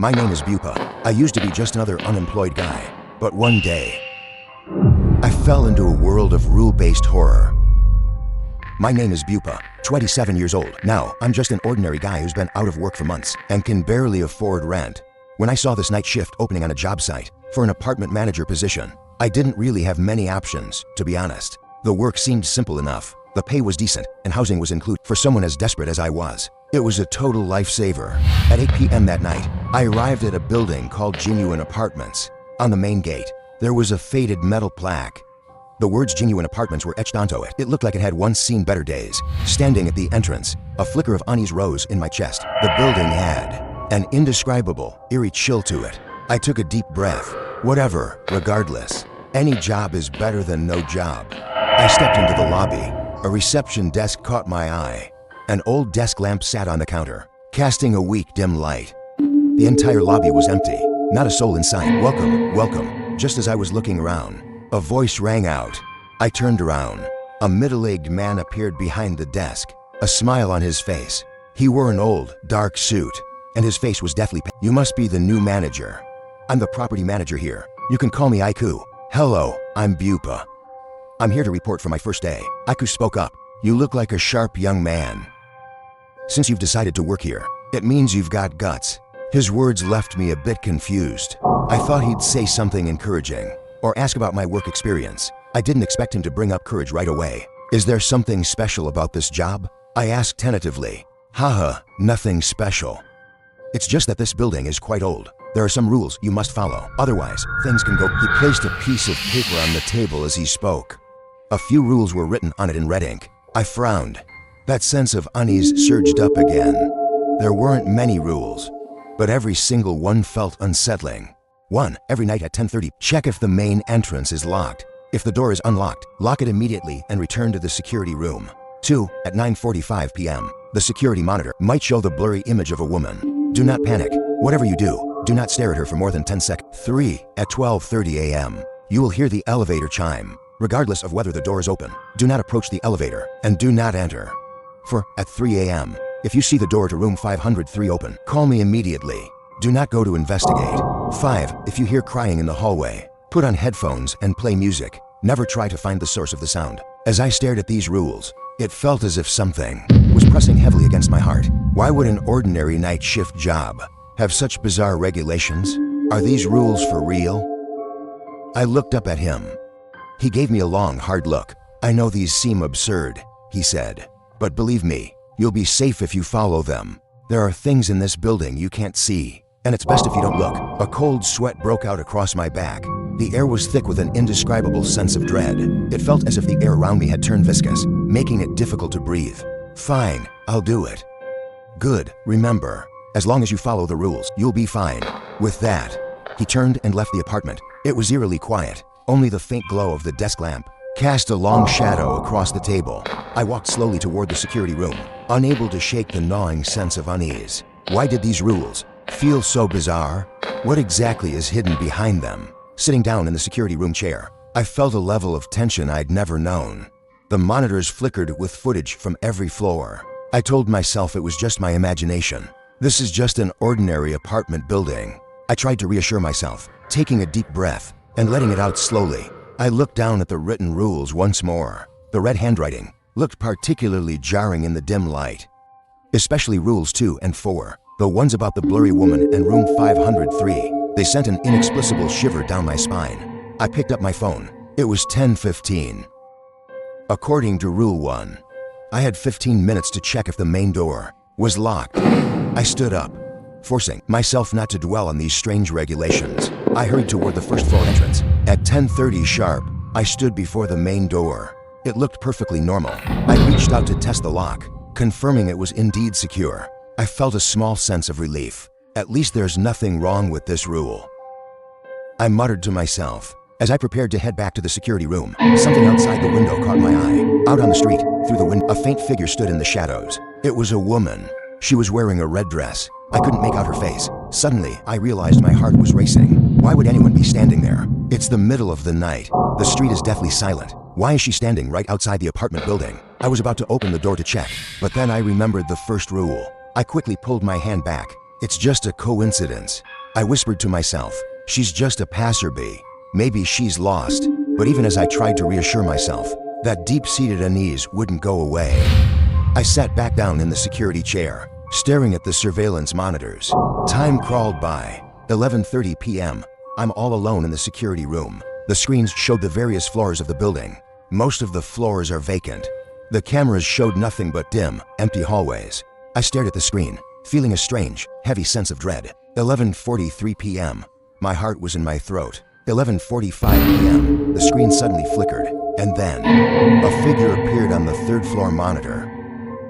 My name is Bupa. I used to be just another unemployed guy. But one day, I fell into a world of rule-based horror. My name is Bupa, 27 years old. Now, I'm just an ordinary guy who's been out of work for months and can barely afford rent. When I saw this night shift opening on a job site for an apartment manager position, I didn't really have many options, to be honest. The work seemed simple enough, the pay was decent, and housing was included. For someone as desperate as I was, it was a total lifesaver. At 8 p.m. that night, I arrived at a building called Jingyuan Apartments. On the main gate, there was a faded metal plaque. The words Jingyuan Apartments were etched onto it. It looked like it had once seen better days. Standing at the entrance, a flicker of unease rose in my chest. The building had an indescribable, eerie chill to it. I took a deep breath. Whatever, regardless. Any job is better than no job. I stepped into the lobby. A reception desk caught my eye. An old desk lamp sat on the counter, casting a weak, dim light. The entire lobby was empty. Not a soul in sight. Welcome, welcome. Just as I was looking around, a voice rang out. I turned around. A middle-aged man appeared behind the desk, a smile on his face. He wore an old, dark suit, and his face was deathly pale. You must be the new manager. I'm the property manager here. You can call me Aiku. Hello, I'm Bupa. I'm here to report for my first day. Aiku spoke up. You look like a sharp young man. Since you've decided to work here, it means you've got guts. His words left me a bit confused. I thought he'd say something encouraging, or ask about my work experience. I didn't expect him to bring up courage right away. Is there something special about this job? I asked tentatively. Haha, nothing special. It's just that this building is quite old. There are some rules you must follow, otherwise things can go. He placed a piece of paper on the table as he spoke. A few rules were written on it in red ink. I frowned. That sense of unease surged up again. There weren't many rules, but every single one felt unsettling. 1. Every night at 10:30, check if the main entrance is locked. If the door is unlocked, lock it immediately and return to the security room. 2. At 9:45 p.m., the security monitor might show the blurry image of a woman. Do not panic. Whatever you do not stare at her for more than 10 seconds. 3. At 12:30 a.m., you will hear the elevator chime. Regardless of whether the door is open, do not approach the elevator and do not enter. 4. At 3 a.m., if you see the door to room 503 open, call me immediately. Do not go to investigate. 5. If you hear crying in the hallway, put on headphones and play music. Never try to find the source of the sound. As I stared at these rules, it felt as if something was pressing heavily against my heart. Why would an ordinary night shift job have such bizarre regulations? Are these rules for real? I looked up at him. He gave me a long, hard look. I know these seem absurd, he said, but believe me, you'll be safe if you follow them. There are things in this building you can't see, and it's best if you don't look. A cold sweat broke out across my back. The air was thick with an indescribable sense of dread. It felt as if the air around me had turned viscous, making it difficult to breathe. Fine, I'll do it. Good, remember, as long as you follow the rules, you'll be fine. With that, he turned and left the apartment. It was eerily quiet. Only the faint glow of the desk lamp cast a long shadow across the table. I walked slowly toward the security room, unable to shake the gnawing sense of unease. Why did these rules feel so bizarre? What exactly is hidden behind them? Sitting down in the security room chair, I felt a level of tension I'd never known. The monitors flickered with footage from every floor. I told myself it was just my imagination. This is just an ordinary apartment building. I tried to reassure myself, taking a deep breath and letting it out slowly. I looked down at the written rules once more. The red handwriting looked particularly jarring in the dim light, especially rules 2 and 4, the ones about the blurry woman and room 503. They sent an inexplicable shiver down my spine. I picked up my phone. It was 10:15. According to Rule 1, I had 15 minutes to check if the main door was locked. I stood up, forcing myself not to dwell on these strange regulations. I hurried toward the first floor entrance. At 10:30 sharp, I stood before the main door. It looked perfectly normal. I reached out to test the lock, confirming it was indeed secure. I felt a small sense of relief. At least there's nothing wrong with this rule, I muttered to myself. As I prepared to head back to the security room, something outside the window caught my eye. Out on the street, through the window, a faint figure stood in the shadows. It was a woman. She was wearing a red dress. I couldn't make out her face. Suddenly, I realized my heart was racing. Why would anyone be standing there? It's the middle of the night. The street is deathly silent. Why is she standing right outside the apartment building? I was about to open the door to check, but then I remembered the first rule. I quickly pulled my hand back. It's just a coincidence. I whispered to myself, she's just a passerby. Maybe she's lost. But even as I tried to reassure myself, that deep-seated unease wouldn't go away. I sat back down in the security chair, staring at the surveillance monitors. Time crawled by. 11:30 p.m. I'm all alone in the security room. The screens showed the various floors of the building. Most of the floors are vacant. The cameras showed nothing but dim, empty hallways. I stared at the screen, feeling a strange, heavy sense of dread. 11:43 p.m. My heart was in my throat. 11:45 p.m. The screen suddenly flickered, and then a figure appeared on the third-floor monitor.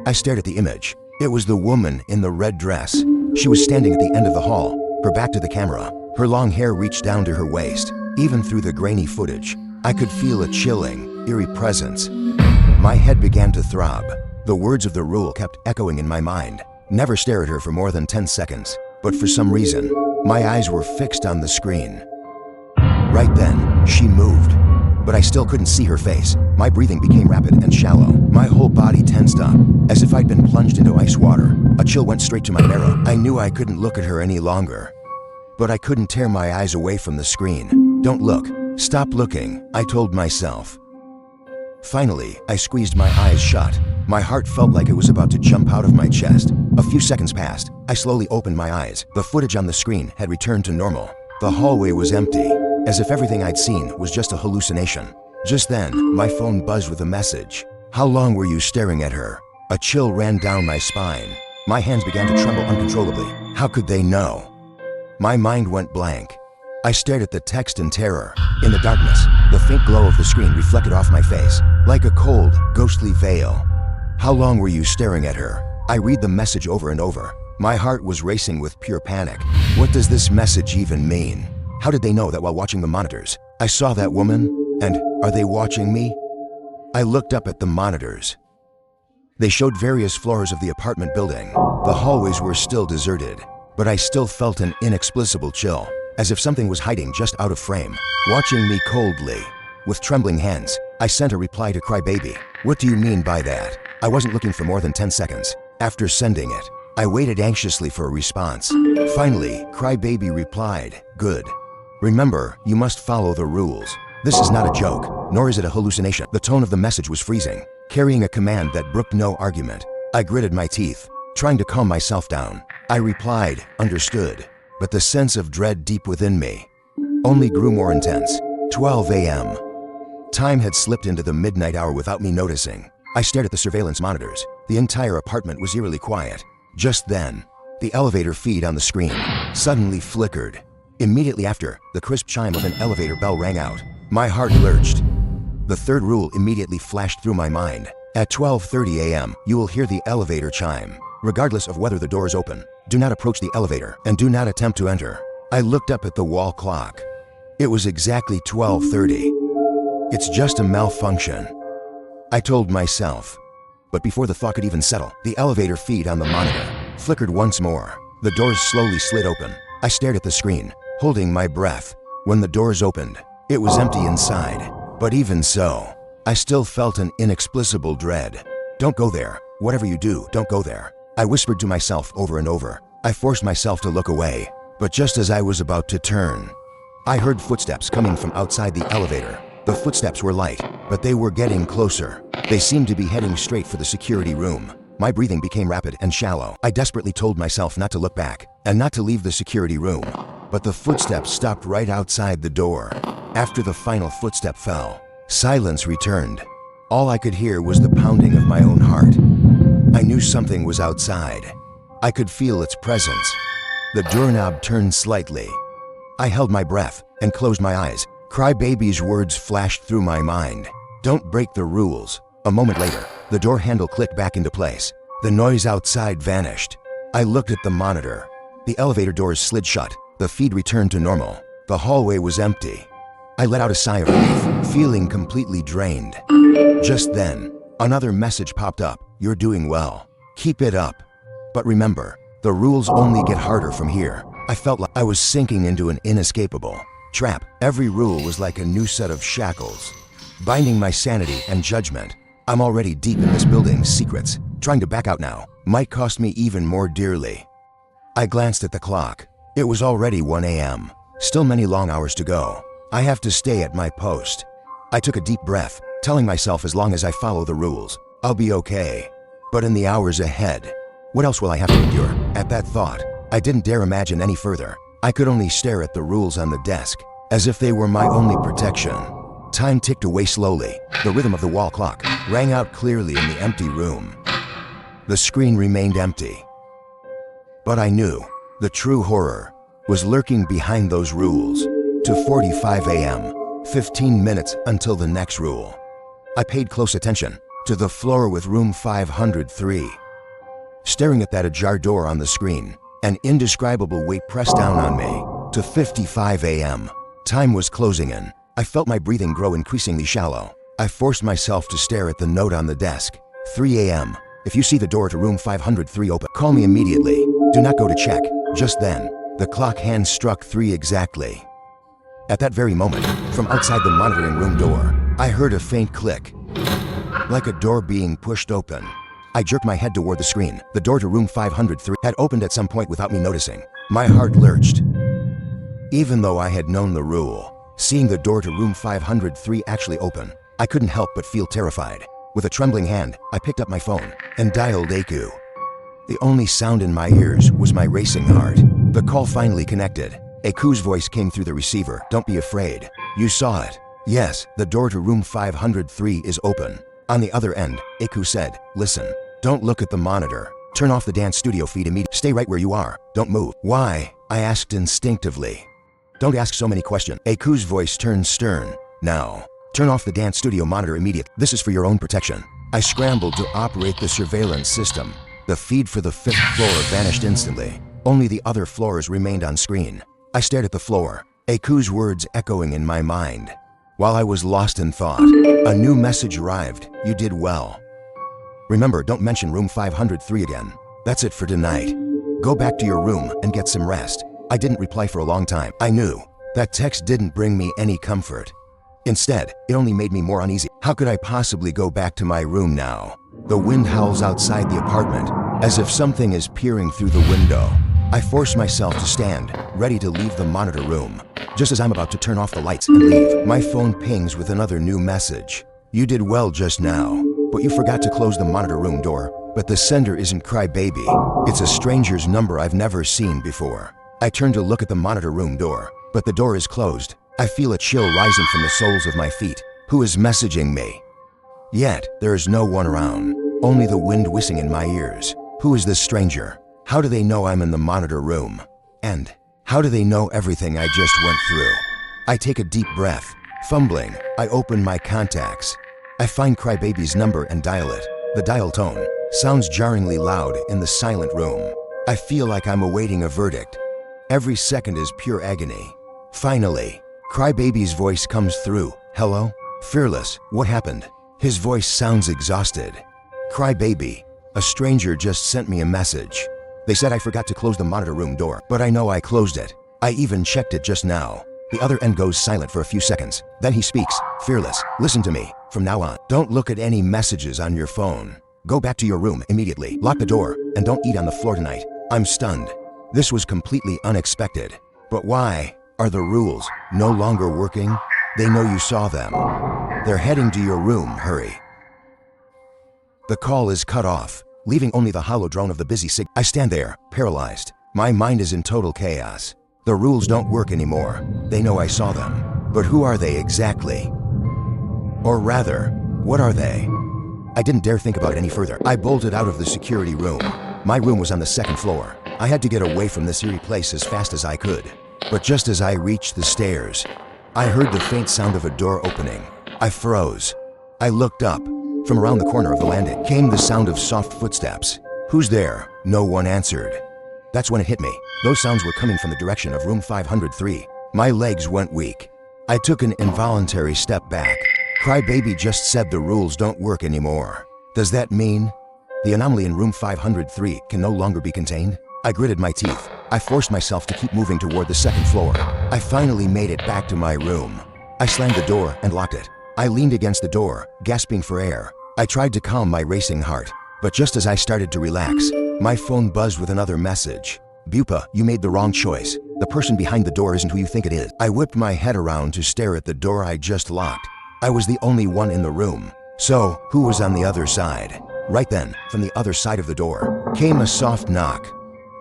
I stared at the image. It was the woman in the red dress. She was standing at the end of the hall, her back to the camera. Her long hair reached down to her waist. Even through the grainy footage, I could feel a chilling, eerie presence. My head began to throb. The words of the rule kept echoing in my mind. Never stare at her for more than 10 seconds. But for some reason, my eyes were fixed on the screen. Right then, she moved. But I still couldn't see her face. My breathing became rapid and shallow. My whole body tensed up, as if I'd been plunged into ice water. A chill went straight to my marrow. I knew I couldn't look at her any longer. But I couldn't tear my eyes away from the screen. Don't look. Stop looking, I told myself. Finally, I squeezed my eyes shut. My heart felt like it was about to jump out of my chest. A few seconds passed. I slowly opened my eyes. The footage on the screen had returned to normal. The hallway was empty, as if everything I'd seen was just a hallucination. Just then, my phone buzzed with a message. How long were you staring at her? A chill ran down my spine. My hands began to tremble uncontrollably. How could they know? My mind went blank. I stared at the text in terror. In the darkness, the faint glow of the screen reflected off my face, like a cold, ghostly veil. How long were you staring at her? I read the message over and over. My heart was racing with pure panic. What does this message even mean? How did they know that while watching the monitors, I saw that woman? And are they watching me? I looked up at the monitors. They showed various floors of the apartment building. The hallways were still deserted, but I still felt an inexplicable chill, as if something was hiding just out of frame, watching me coldly. With trembling hands, I sent a reply to Crybaby. What do you mean by that? I wasn't looking for more than 10 seconds. After sending it, I waited anxiously for a response. Finally, Crybaby replied, good. Remember, you must follow the rules. This is not a joke, nor is it a hallucination. The tone of the message was freezing, carrying a command that brooked no argument. I gritted my teeth, trying to calm myself down. I replied, understood, but the sense of dread deep within me only grew more intense. 12 a.m. Time had slipped into the midnight hour without me noticing. I stared at the surveillance monitors. The entire apartment was eerily quiet. Just then, the elevator feed on the screen suddenly flickered. Immediately after, the crisp chime of an elevator bell rang out. My heart lurched. The third rule immediately flashed through my mind. At 12:30 a.m., you will hear the elevator chime. Regardless of whether the door is open, do not approach the elevator and do not attempt to enter. I looked up at the wall clock. It was exactly 12:30. It's just a malfunction, I told myself. But before the thought could even settle, the elevator feed on the monitor flickered once more. The doors slowly slid open. I stared at the screen, holding my breath. When the doors opened, it was empty inside. But even so, I still felt an inexplicable dread. Don't go there. Whatever you do, don't go there. I whispered to myself over and over. I forced myself to look away. But just as I was about to turn, I heard footsteps coming from outside the elevator. The footsteps were light, but they were getting closer. They seemed to be heading straight for the security room. My breathing became rapid and shallow. I desperately told myself not to look back and not to leave the security room. But the footsteps stopped right outside the door. After the final footstep fell, silence returned. All I could hear was the pounding of my own heart. I knew something was outside. I could feel its presence. The doorknob turned slightly. I held my breath and closed my eyes. Crybaby's words flashed through my mind. Don't break the rules. A moment later, the door handle clicked back into place. The noise outside vanished. I looked at the monitor. The elevator doors slid shut. The feed returned to normal. The hallway was empty. I let out a sigh of relief, feeling completely drained. Just then, another message popped up. You're doing well. Keep it up. But remember, the rules only get harder from here. I felt like I was sinking into an inescapable trap. Every rule was like a new set of shackles, binding my sanity and judgment. I'm already deep in this building's secrets. Trying to back out now might cost me even more dearly. I glanced at the clock. It was already 1 a.m. Still many long hours to go. I have to stay at my post. I took a deep breath, telling myself as long as I follow the rules, I'll be okay. But in the hours ahead, what else will I have to endure? At that thought, I didn't dare imagine any further. I could only stare at the rules on the desk, as if they were my only protection. Time ticked away slowly. The rhythm of the wall clock rang out clearly in the empty room. The screen remained empty. But I knew the true horror was lurking behind those rules. 2:45 a.m., 15 minutes until the next rule. I paid close attention to the floor with room 503. Staring at that ajar door on the screen, an indescribable weight pressed down on me. 2:55 a.m. Time was closing in. I felt my breathing grow increasingly shallow. I forced myself to stare at the note on the desk. 3 a.m. If you see the door to room 503 open, call me immediately. Do not go to check. Just then, the clock hand struck 3 exactly. At that very moment, from outside the monitoring room door, I heard a faint click, like a door being pushed open. I jerked my head toward the screen. The door to room 503 had opened at some point without me noticing. My heart lurched. Even though I had known the rule, seeing the door to room 503 actually open, I couldn't help but feel terrified. With a trembling hand, I picked up my phone and dialed Aku. The only sound in my ears was my racing heart. The call finally connected. Aku's voice came through the receiver. Don't be afraid. You saw it. Yes, the door to room 503 is open. On the other end, Aku said, listen, don't look at the monitor. Turn off the dance studio feed immediately. Stay right where you are. Don't move. Why? I asked instinctively. Don't ask so many questions. Aku's voice turned stern. Now, turn off the dance studio monitor immediately. This is for your own protection. I scrambled to operate the surveillance system. The feed for the 5th floor vanished instantly. Only the other floors remained on screen. I stared at the floor, Aku's words echoing in my mind. While I was lost in thought, a new message arrived. You did well. Remember, don't mention room 503 again. That's it for tonight. Go back to your room and get some rest. I didn't reply for a long time. I knew that text didn't bring me any comfort. Instead, it only made me more uneasy. How could I possibly go back to my room now? The wind howls outside the apartment, as if something is peering through the window. I force myself to stand, ready to leave the monitor room. Just as I'm about to turn off the lights and leave, my phone pings with another new message. You did well just now, but you forgot to close the monitor room door. But the sender isn't Crybaby. It's a stranger's number I've never seen before. I turn to look at the monitor room door, but the door is closed. I feel a chill rising from the soles of my feet. Who is messaging me? Yet, there is no one around, only the wind whistling in my ears. Who is this stranger? How do they know I'm in the monitor room? And how do they know everything I just went through? I take a deep breath. Fumbling, I open my contacts. I find Crybaby's number and dial it. The dial tone sounds jarringly loud in the silent room. I feel like I'm awaiting a verdict. Every second is pure agony. Finally, Crybaby's voice comes through. Hello? Fearless, what happened? His voice sounds exhausted. Crybaby, a stranger just sent me a message. They said I forgot to close the monitor room door, but I know I closed it. I even checked it just now. The other end goes silent for a few seconds. Then he speaks. Fearless, listen to me. From now on, don't look at any messages on your phone. Go back to your room immediately. Lock the door, and don't eat on the floor tonight. I'm stunned. This was completely unexpected. But why are the rules no longer working? They know you saw them. They're heading to your room. Hurry. The call is cut off, leaving only the hollow drone of the busy sig. I stand there, paralyzed. My mind is in total chaos. The rules don't work anymore. They know I saw them. But who are they exactly? Or rather, what are they? I didn't dare think about it any further. I bolted out of the security room. My room was on the 2nd floor. I had to get away from this eerie place as fast as I could. But just as I reached the stairs, I heard the faint sound of a door opening. I froze. I looked up. From around the corner of the landing came the sound of soft footsteps. Who's there? No one answered. That's when it hit me. Those sounds were coming from the direction of room 503. My legs went weak. I took an involuntary step back. Crybaby just said the rules don't work anymore. Does that mean the anomaly in room 503 can no longer be contained? I gritted my teeth. I forced myself to keep moving toward the 2nd floor. I finally made it back to my room. I slammed the door and locked it. I leaned against the door, gasping for air. I tried to calm my racing heart, but just as I started to relax, my phone buzzed with another message. Bupa, you made the wrong choice. The person behind the door isn't who you think it is. I whipped my head around to stare at the door I just locked. I was the only one in the room. So, who was on the other side? Right then, from the other side of the door, came a soft knock.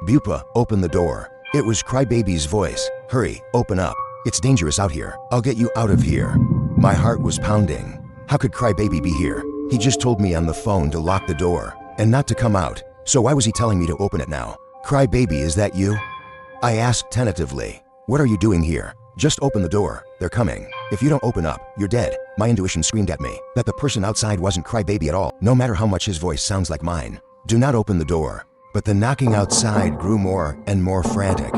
Bupa, open the door. It was Crybaby's voice. Hurry, open up. It's dangerous out here. I'll get you out of here. My heart was pounding. How could Crybaby be here? He just told me on the phone to lock the door and not to come out. So why was he telling me to open it now? Crybaby, is that you? I asked tentatively. What are you doing here? Just open the door. They're coming. If you don't open up, you're dead. My intuition screamed at me that the person outside wasn't Crybaby at all, no matter how much his voice sounds like mine. Do not open the door. But the knocking outside grew more and more frantic.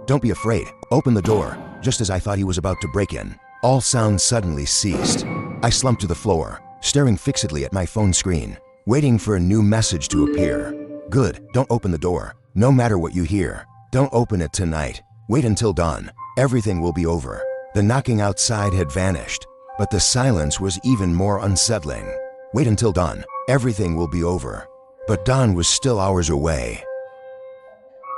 Don't be afraid. Open the door. Just as I thought he was about to break in, all sound suddenly ceased. I slumped to the floor, staring fixedly at my phone screen, waiting for a new message to appear. Good, don't open the door. No matter what you hear, don't open it tonight. Wait until dawn. Everything will be over. The knocking outside had vanished, but the silence was even more unsettling. Wait until dawn. Everything will be over. But dawn was still hours away.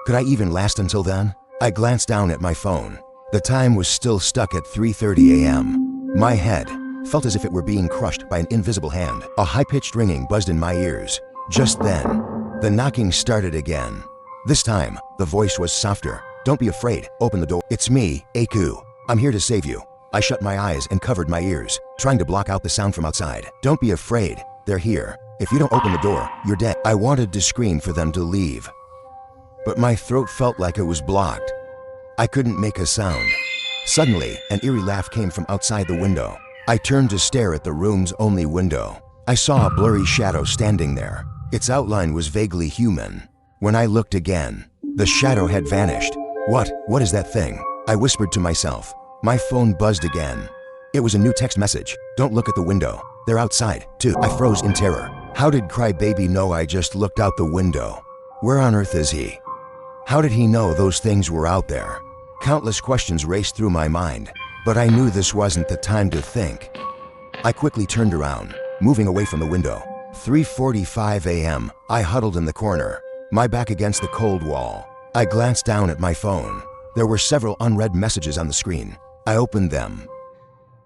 Could I even last until then? I glanced down at my phone. The time was still stuck at 3:30 a.m. My head felt as if it were being crushed by an invisible hand. A high-pitched ringing buzzed in my ears. Just then, the knocking started again. This time, the voice was softer. Don't be afraid. Open the door. It's me, Aku. I'm here to save you. I shut my eyes and covered my ears, trying to block out the sound from outside. Don't be afraid. They're here. If you don't open the door, you're dead. I wanted to scream for them to leave, but my throat felt like it was blocked. I couldn't make a sound. Suddenly, an eerie laugh came from outside the window. I turned to stare at the room's only window. I saw a blurry shadow standing there. Its outline was vaguely human. When I looked again, the shadow had vanished. What is that thing? I whispered to myself. My phone buzzed again. It was a new text message. Don't look at the window. They're outside, too. I froze in terror. How did Crybaby know I just looked out the window? Where on earth is he? How did he know those things were out there? Countless questions raced through my mind, but I knew this wasn't the time to think. I quickly turned around, moving away from the window. 3:45 a.m. I huddled in the corner, my back against the cold wall. I glanced down at my phone. There were several unread messages on the screen. I opened them.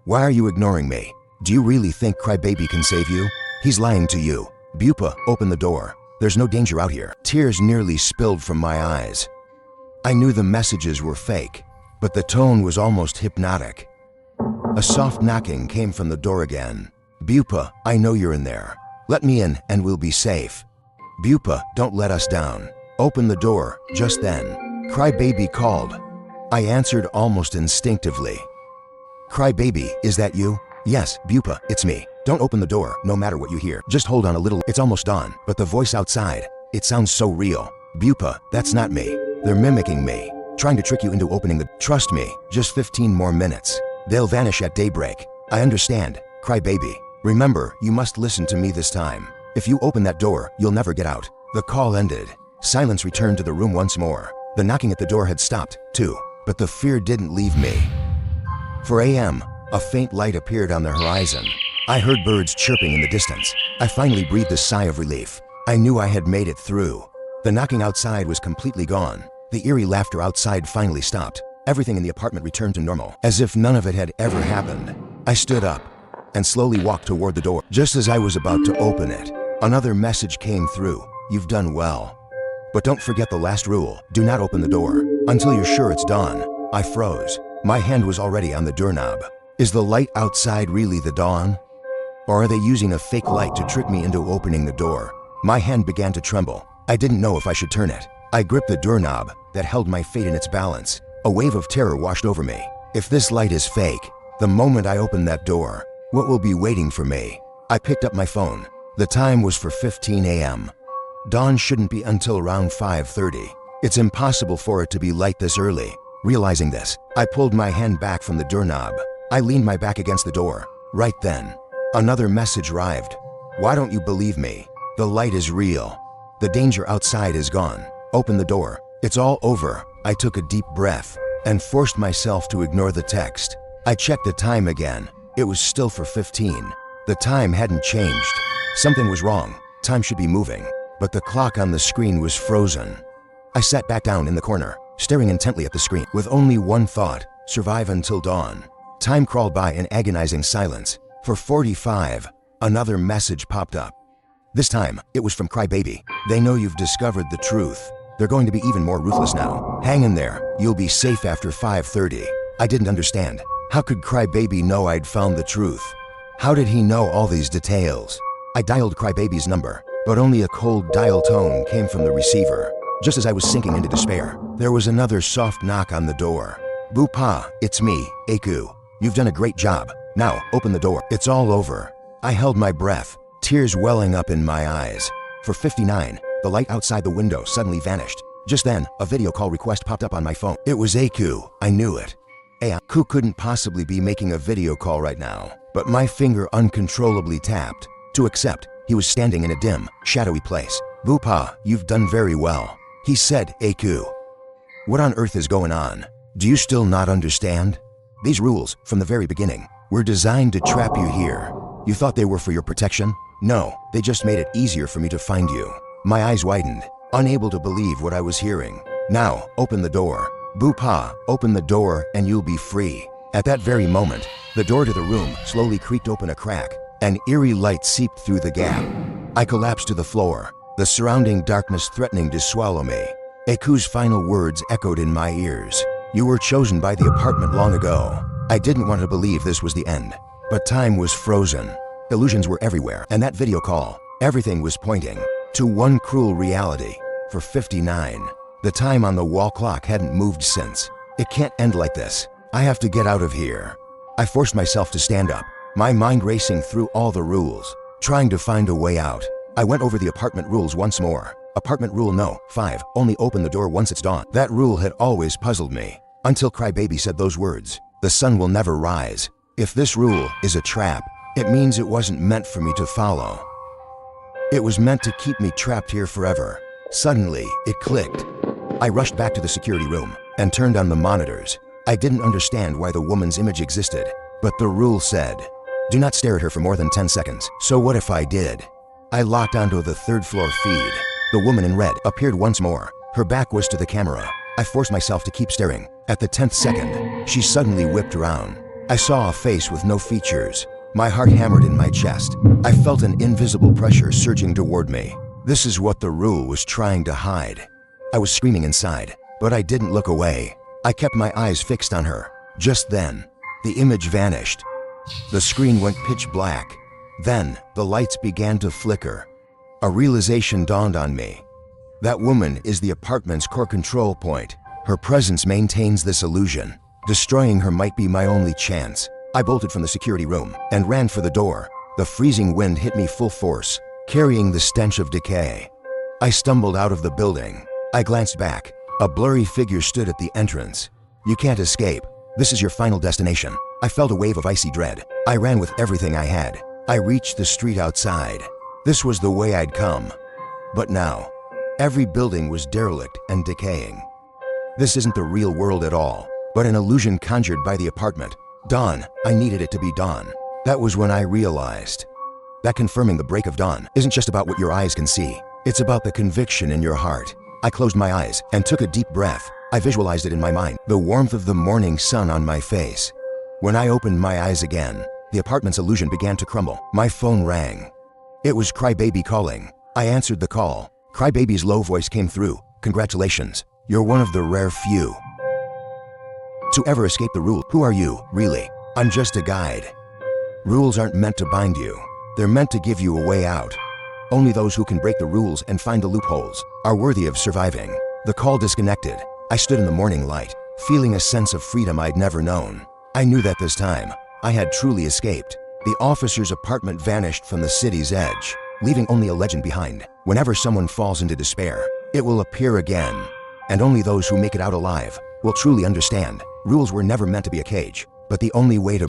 Why are you ignoring me? Do you really think Crybaby can save you? He's lying to you. Bupa, open the door. There's no danger out here. Tears nearly spilled from my eyes. I knew the messages were fake, but the tone was almost hypnotic. A soft knocking came from the door again. Bupa, I know you're in there. Let me in and we'll be safe. Bupa, don't let us down. Open the door. Just then, Crybaby called. I answered almost instinctively. Crybaby, is that you? Yes, Bupa, it's me. Don't open the door, no matter what you hear. Just hold on a little. It's almost dawn. But the voice outside, it sounds so real. Bupa, that's not me. They're mimicking me, trying to trick you into opening the... Trust me, just 15 more minutes. They'll vanish at daybreak. I understand, Crybaby. Remember, you must listen to me this time. If you open that door, you'll never get out. The call ended. Silence returned to the room once more. The knocking at the door had stopped, too, but the fear didn't leave me. 4 a.m., a faint light appeared on the horizon. I heard birds chirping in the distance. I finally breathed a sigh of relief. I knew I had made it through. The knocking outside was completely gone. The eerie laughter outside finally stopped. Everything in the apartment returned to normal, as if none of it had ever happened. I stood up and slowly walked toward the door. Just as I was about to open it, another message came through. You've done well. But don't forget the last rule. Do not open the door until you're sure it's dawn. I froze. My hand was already on the doorknob. Is the light outside really the dawn? Or are they using a fake light to trick me into opening the door? My hand began to tremble. I didn't know if I should turn it. I gripped the doorknob that held my fate in its balance. A wave of terror washed over me. If this light is fake, the moment I open that door, what will be waiting for me? I picked up my phone. The time was 4:15 a.m. Dawn shouldn't be until around 5:30. It's impossible for it to be light this early. Realizing this, I pulled my hand back from the doorknob. I leaned my back against the door. Right then, another message arrived. Why don't you believe me? The light is real. The danger outside is gone. Open the door. It's all over. I took a deep breath and forced myself to ignore the text. I checked the time again. It was still 4:15. The time hadn't changed. Something was wrong. Time should be moving, but the clock on the screen was frozen. I sat back down in the corner, staring intently at the screen, with only one thought: survive until dawn. Time crawled by in agonizing silence. For 45, another message popped up. This time, it was from Crybaby. They know you've discovered the truth. They're going to be even more ruthless now. Hang in there. You'll be safe after 5:30. I didn't understand. How could Crybaby know I'd found the truth? How did he know all these details? I dialed Crybaby's number, but only a cold dial tone came from the receiver. Just as I was sinking into despair, there was another soft knock on the door. Bupa, it's me, Aku. You've done a great job. Now, open the door. It's all over. I held my breath, tears welling up in my eyes. For 59, the light outside the window suddenly vanished. Just then, a video call request popped up on my phone. It was Aku. I knew it. Aku couldn't possibly be making a video call right now, but my finger uncontrollably tapped. To accept, he was standing in a dim, shadowy place. Bupa, you've done very well, he said. Aku. What on earth is going on? Do you still not understand? These rules, from the very beginning, were designed to trap you here. You thought they were for your protection? No, they just made it easier for me to find you. My eyes widened, unable to believe what I was hearing. Now, open the door. Bupa, open the door and you'll be free. At that very moment, the door to the room slowly creaked open a crack. An eerie light seeped through the gap. I collapsed to the floor, the surrounding darkness threatening to swallow me. Aku's final words echoed in my ears. You were chosen by the apartment long ago. I didn't want to believe this was the end, but time was frozen. Illusions were everywhere, and that video call, everything was pointing to one cruel reality. For 59, the time on the wall clock hadn't moved since. It can't end like this. I have to get out of here. I forced myself to stand up, my mind racing through all the rules, trying to find a way out. I went over the apartment rules once more. Apartment rule no. 5. Only open the door once it's dawn. That rule had always puzzled me, until Crybaby said those words. The sun will never rise. If this rule is a trap, it means it wasn't meant for me to follow. It was meant to keep me trapped here forever. Suddenly, it clicked. I rushed back to the security room and turned on the monitors. I didn't understand why the woman's image existed, but the rule said, do not stare at her for more than 10 seconds. So what if I did? I locked onto the third floor feed. The woman in red appeared once more. Her back was to the camera. I forced myself to keep staring. At the 10th second, she suddenly whipped around. I saw a face with no features. My heart hammered in my chest. I felt an invisible pressure surging toward me. This is what the rule was trying to hide. I was screaming inside, but I didn't look away. I kept my eyes fixed on her. Just then, the image vanished. The screen went pitch black. Then, the lights began to flicker. A realization dawned on me. That woman is the apartment's core control point. Her presence maintains this illusion. Destroying her might be my only chance. I bolted from the security room and ran for the door. The freezing wind hit me full force, carrying the stench of decay. I stumbled out of the building. I glanced back. A blurry figure stood at the entrance. You can't escape. This is your final destination. I felt a wave of icy dread. I ran with everything I had. I reached the street outside. This was the way I'd come. But now, every building was derelict and decaying. This isn't the real world at all, but an illusion conjured by the apartment. Dawn. I needed it to be dawn. That was when I realized that confirming the break of dawn isn't just about what your eyes can see. It's about the conviction in your heart. I closed my eyes and took a deep breath. I visualized it in my mind, the warmth of the morning sun on my face. When I opened my eyes again, the apartment's illusion began to crumble. My phone rang. It was Crybaby calling. I answered the call. Crybaby's low voice came through. Congratulations. You're one of the rare few to ever escape the rule. Who are you, really? I'm just a guide. Rules aren't meant to bind you. They're meant to give you a way out. Only those who can break the rules and find the loopholes are worthy of surviving. The call disconnected. I stood in the morning light, feeling a sense of freedom I'd never known. I knew that this time, I had truly escaped. The officer's apartment vanished from the city's edge, leaving only a legend behind. Whenever someone falls into despair, it will appear again. And only those who make it out alive will truly understand. Rules were never meant to be a cage, but the only way to